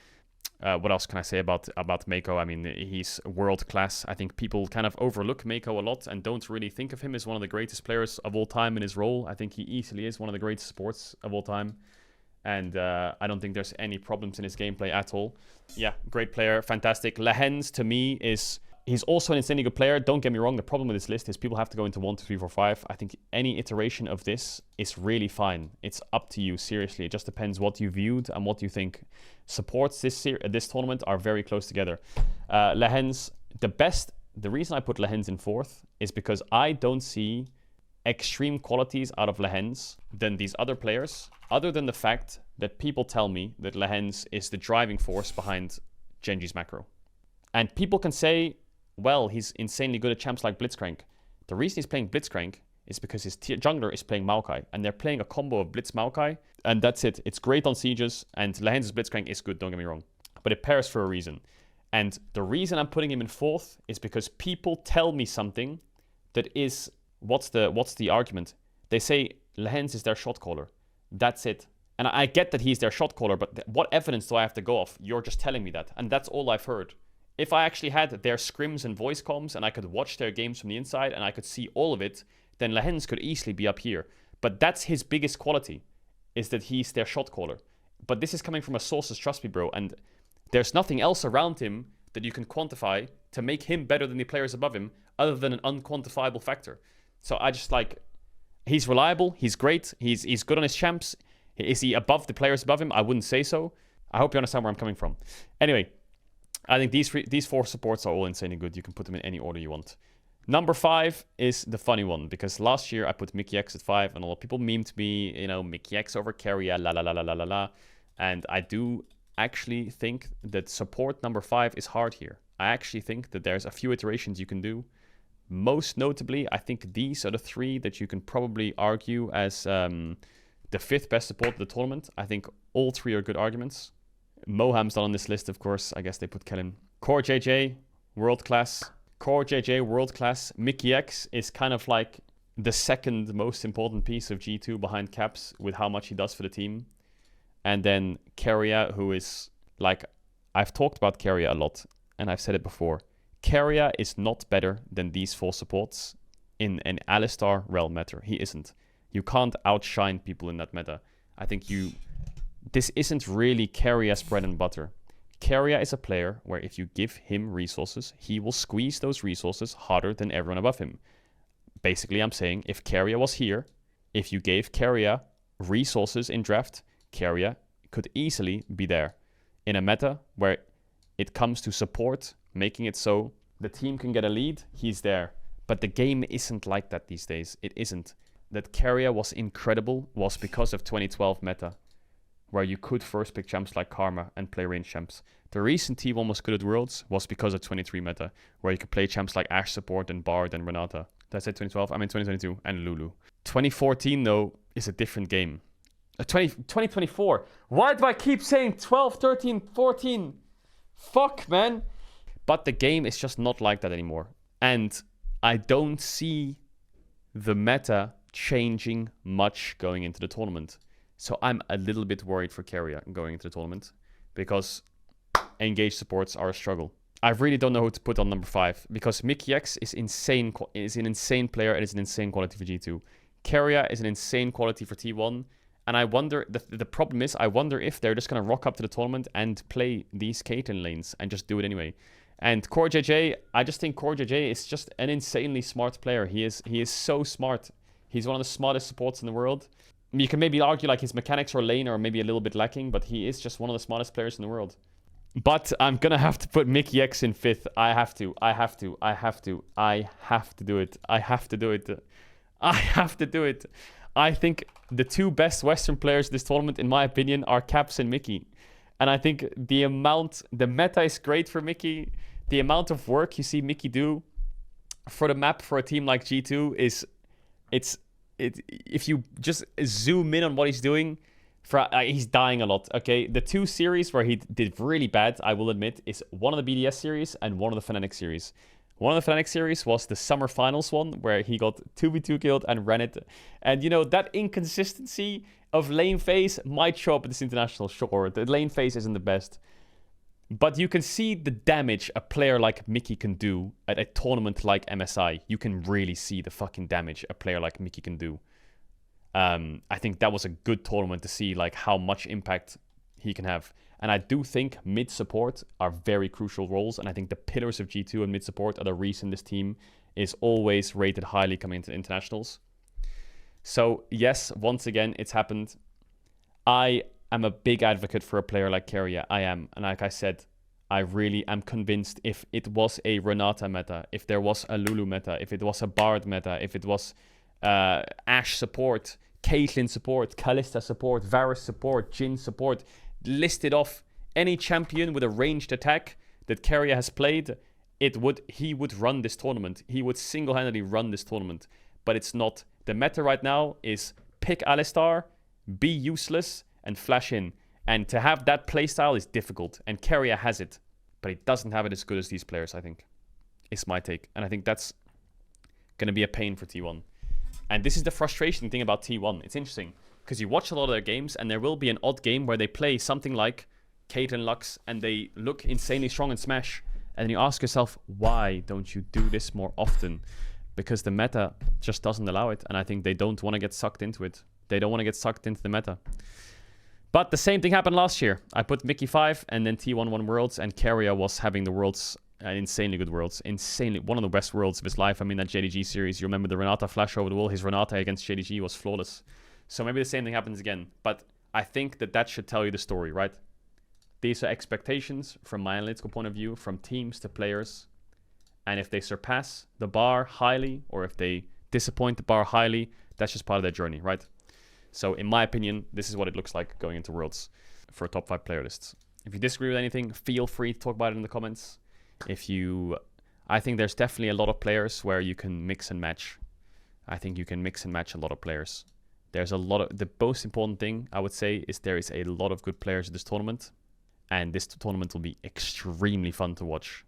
What else can I say about Mako? I mean, he's world class. I think people kind of overlook Mako a lot and don't really think of him as one of the greatest players of all time in his role. I think he easily is one of the greatest supports of all time. And I don't think there's any problems in his gameplay at all. Yeah, great player, fantastic. Lehens, to me, he's also an insanely good player. Don't get me wrong, the problem with this list is people have to go into 1, 2, 3, 4, 5. I think any iteration of this is really fine. It's up to you, seriously. It just depends what you viewed and what you think. Supports this tournament are very close together. Lehens, the reason I put Lehens in fourth is because I don't see extreme qualities out of Lehens than these other players, other than the fact that people tell me that Lehens is the driving force behind Genji's macro. And people can say, well, he's insanely good at champs like Blitzcrank. The reason he's playing Blitzcrank is because his jungler is playing Maokai, and they're playing a combo of Blitz Maokai, and that's it. It's great on sieges, and Lehens' Blitzcrank is good, don't get me wrong. But it pairs for a reason. And the reason I'm putting him in fourth is because people tell me something that is... What's the argument? They say Lehens is their shot caller. That's it. And I get that he's their shot caller, but what evidence do I have to go off? You're just telling me that. And that's all I've heard. If I actually had their scrims and voice comms and I could watch their games from the inside and I could see all of it, then Lehens could easily be up here. But that's his biggest quality, is that he's their shot caller. But this is coming from a sources, trust me, bro. And there's nothing else around him that you can quantify to make him better than the players above him, other than an unquantifiable factor. So I just like, he's reliable, he's great, he's good on his champs. Is he above the players above him? I wouldn't say so. I hope you understand where I'm coming from. Anyway, I think these four supports are all insanely good. You can put them in any order you want. Number 5 is the funny one, because last year I put Mickey X at 5, and a lot of people memed me, you know, Mickey X over Keria, la la la la la la la. And I do actually think that support number 5 is hard here. I actually think that there's a few iterations you can do. Most notably, I think these are the 3 that you can probably argue as the 5th best support of the tournament. I think all 3 are good arguments. Moham's not on this list, of course. I guess they put Kellen. Core JJ, world class. Core JJ, world class. Mickey X is kind of like the second most important piece of G2 behind Caps with how much he does for the team. And then Keria, who is like, I've talked about Keria a lot, and I've said it before. Keria is not better than these 4 supports in an Alistar realm meta. He isn't. You can't outshine people in that meta. I think this isn't really Keria's bread and butter. Keria is a player where if you give him resources, he will squeeze those resources harder than everyone above him. Basically, I'm saying if Keria was here, if you gave Keria resources in draft, Keria could easily be there. In a meta where it comes to support, making it so the team can get a lead, he's there. But the game isn't like that these days. It isn't. That Keria was incredible was because of 2012 meta, where you could first pick champs like Karma and play range champs. The reason T1 was good at Worlds was because of 23 meta, where you could play champs like Ashe support and Bard and Renata. Did I say 2012? I mean 2022 and Lulu. 2014 though is a different game. 2024. Why do I keep saying 12, 13, 14? Fuck, man. But the game is just not like that anymore. And I don't see the meta changing much going into the tournament. So I'm a little bit worried for Keria going into the tournament because engaged supports are a struggle. I really don't know who to put on number 5 because Mickey X is insane. Is an insane player and is an insane quality for G2. Keria is an insane quality for T1. And I wonder, the problem is, I wonder if they're just going to rock up to the tournament and play these Caitlyn lanes and just do it anyway. And Core JJ, I just think Core JJ is just an insanely smart player. He is so smart. He's one of the smartest supports in the world. You can maybe argue like his mechanics or lane are maybe a little bit lacking, but he is just one of the smartest players in the world. But I'm going to have to put Mickey X in 5th. I have to do it. I think the 2 best Western players this tournament, in my opinion, are Caps and Mickey. And I think the meta is great for Mickey. The amount of work you see Mickey do for the map for a team like G2 if you just zoom in on what he's doing, he's dying a lot, okay? The 2 series where he did really bad, I will admit, is one of the BDS series and one of the Fnatic series. One of the Fnatic series was the summer finals one, where he got 2v2 killed and ran it. And, you know, that inconsistency of lane phase might show up at this international. Sure, the lane phase isn't the best. But you can see the damage a player like Mickey can do at a tournament like MSI. You can really see the fucking damage a player like Mickey can do. I think that was a good tournament to see like how much impact he can have. And I do think mid support are very crucial roles. And I think the pillars of G2 and mid support are the reason this team is always rated highly coming into internationals. So yes, once again, it's happened. I am a big advocate for a player like Keria. I am. And like I said, I really am convinced if it was a Renata meta, if there was a Lulu meta, if it was a Bard meta, if it was Ashe support, Caitlyn support, Kalista support, Varus support, Jhin support, listed off any champion with a ranged attack that Keria has played, he would run this tournament. He would single-handedly run this tournament. But it's not. The meta right now is pick Alistar, be useless, and flash in. And to have that playstyle is difficult. And Keria has it. But he doesn't have it as good as these players, I think. Is my take. And I think that's going to be a pain for T1. And this is the frustrating thing about T1. It's interesting. Because you watch a lot of their games, and there will be an odd game where they play something like Caitlyn Lux, and they look insanely strong in Smash. And you ask yourself, why don't you do this more often? Because the meta just doesn't allow it, and I think they don't want to get sucked into it. They don't want to get sucked into the meta. But the same thing happened last year. I put Mickey 5, and then T1 won Worlds, and Keria was having the Worlds, insanely good Worlds. Insanely, one of the best Worlds of his life. I mean, that JDG series, you remember the Renata flash over the wall? His Renata against JDG was flawless. So maybe the same thing happens again. But I think that should tell you the story, right? These are expectations from my analytical point of view, from teams to players. And if they surpass the bar highly, or if they disappoint the bar highly, that's just part of their journey, right? So in my opinion, this is what it looks like going into Worlds for top 5 player lists. If you disagree with anything, feel free to talk about it in the comments. I think there's definitely a lot of players where you can mix and match. I think you can mix and match a lot of players. There's a lot of, the most important thing I would say is there is a lot of good players in this tournament. And this tournament will be extremely fun to watch.